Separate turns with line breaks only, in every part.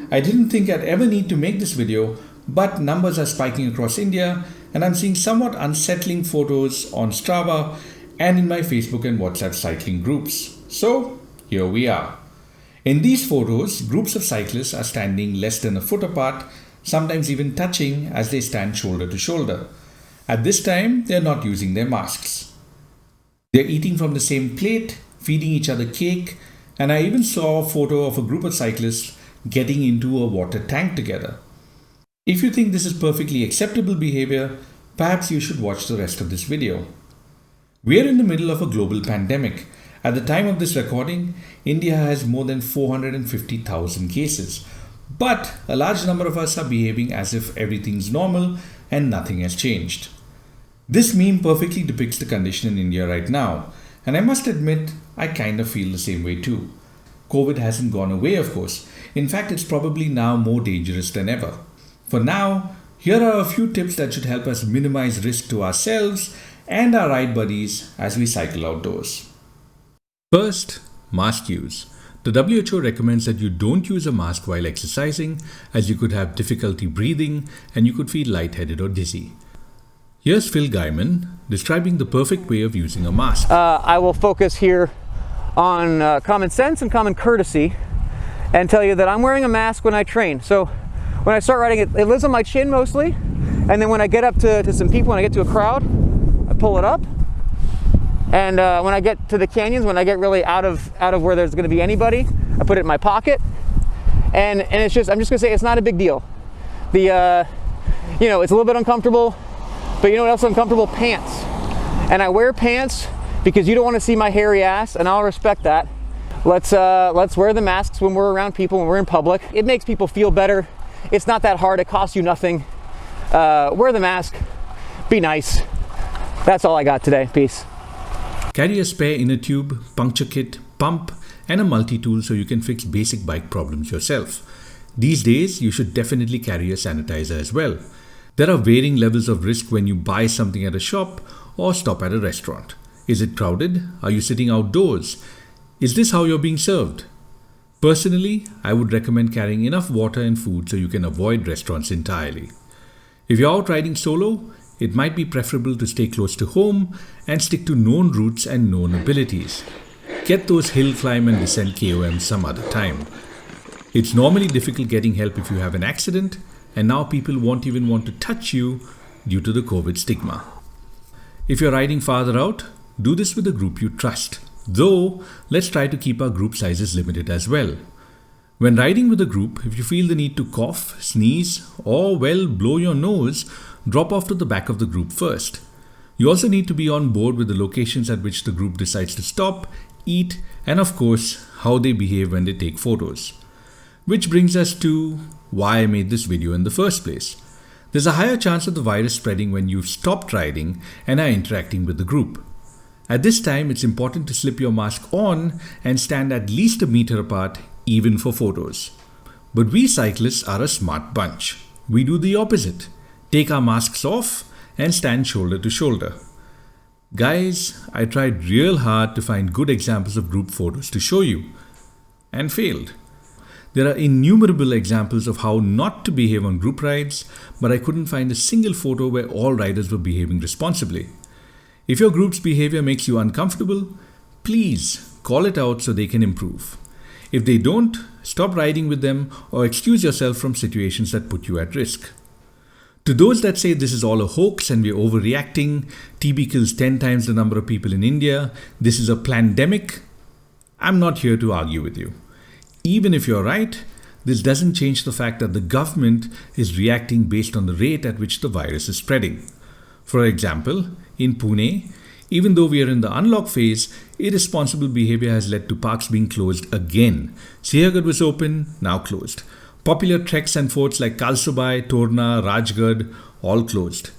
I didn't think I'd ever need to make this video, but numbers are spiking across India and I'm seeing somewhat unsettling photos on Strava and in my Facebook and WhatsApp cycling groups. So here we are. In these photos, groups of cyclists are standing less than a foot apart, sometimes even touching as they stand shoulder to shoulder. At this time, they're not using their masks. They're eating from the same plate, feeding each other cake, and I even saw a photo of a group of cyclists getting into a water tank together. If you think this is perfectly acceptable behavior, perhaps you should watch the rest of this video. We are in the middle of a global pandemic. At the time of this recording, India has more than 450,000 cases. But a large number of us are behaving as if everything's normal and nothing has changed. This meme perfectly depicts the condition in India right now. And I must admit, I kind of feel the same way too. COVID hasn't gone away, of course. In fact, it's probably now more dangerous than ever. For now, here are a few tips that should help us minimize risk to ourselves and our ride buddies as we cycle outdoors. First, mask use. The WHO recommends that you don't use a mask while exercising, as you could have difficulty breathing and you could feel lightheaded or dizzy. Here's Phil Guyman describing the perfect way of using a mask.
I will focus here on common sense and common courtesy and tell you that I'm wearing a mask when I train. So when I start riding, it lives on my chin mostly, and then when I get up to some people, when I get to a crowd, I pull it up. And when I get to the canyons, when I get really out of where there's going to be anybody, I put it in my pocket. And it's just, I'm just going to say it's not a big deal. It's a little bit uncomfortable, but you know what else is uncomfortable? Pants. And I wear pants because you don't want to see my hairy ass, and I'll respect that. Let's wear the masks when we're around people, when we're in public. It makes people feel better. It's not that hard. It costs you nothing. Wear the mask. Be nice. That's all I got today. Peace.
Carry a spare inner tube, puncture kit, pump, and a multi-tool so you can fix basic bike problems yourself. These days, you should definitely carry a sanitizer as well. There are varying levels of risk when you buy something at a shop or stop at a restaurant. Is it crowded? Are you sitting outdoors? Is this how you're being served? Personally, I would recommend carrying enough water and food so you can avoid restaurants entirely. If you're out riding solo, it might be preferable to stay close to home and stick to known routes and known abilities. Get those hill climb and descent KOMs some other time. It's normally difficult getting help if you have an accident, and now people won't even want to touch you due to the COVID stigma. If you're riding farther out, do this with a group you trust. Though, let's try to keep our group sizes limited as well. When riding with a group, if you feel the need to cough, sneeze, or blow your nose, drop off to the back of the group first. You also need to be on board with the locations at which the group decides to stop, eat, and of course, how they behave when they take photos. Which brings us to why I made this video in the first place. There's a higher chance of the virus spreading when you've stopped riding and are interacting with the group. At this time, it's important to slip your mask on and stand at least a meter apart, even for photos. But we cyclists are a smart bunch. We do the opposite. Take our masks off and stand shoulder to shoulder. Guys, I tried real hard to find good examples of group photos to show you, and failed. There are innumerable examples of how not to behave on group rides, but I couldn't find a single photo where all riders were behaving responsibly. If your group's behavior makes you uncomfortable, please call it out so they can improve. If they don't, stop riding with them or excuse yourself from situations that put you at risk. To those that say this is all a hoax and we're overreacting, TB kills 10 times the number of people in India, this is a plandemic, I'm not here to argue with you. Even if you're right, this doesn't change the fact that the government is reacting based on the rate at which the virus is spreading. For example, in Pune, even though we are in the unlock phase, irresponsible behavior has led to parks being closed again. Sihagarh was open, now closed. Popular treks and forts like Kalsubai, Torna, Rajgarh, all closed.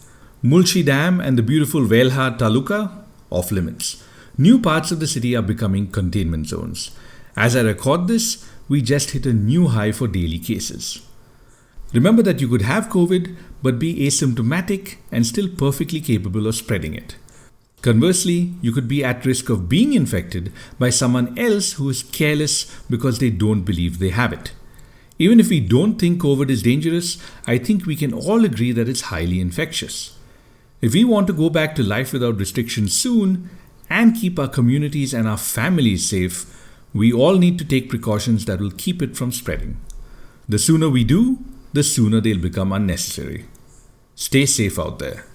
Mulshi Dam and the beautiful Velha Taluka, off limits. New parts of the city are becoming containment zones. As I record this, we just hit a new high for daily cases. Remember that you could have COVID, but be asymptomatic and still perfectly capable of spreading it. Conversely, you could be at risk of being infected by someone else who is careless because they don't believe they have it. Even if we don't think COVID is dangerous, I think we can all agree that it's highly infectious. If we want to go back to life without restrictions soon and keep our communities and our families safe, we all need to take precautions that will keep it from spreading. The sooner we do, the sooner they'll become unnecessary. Stay safe out there.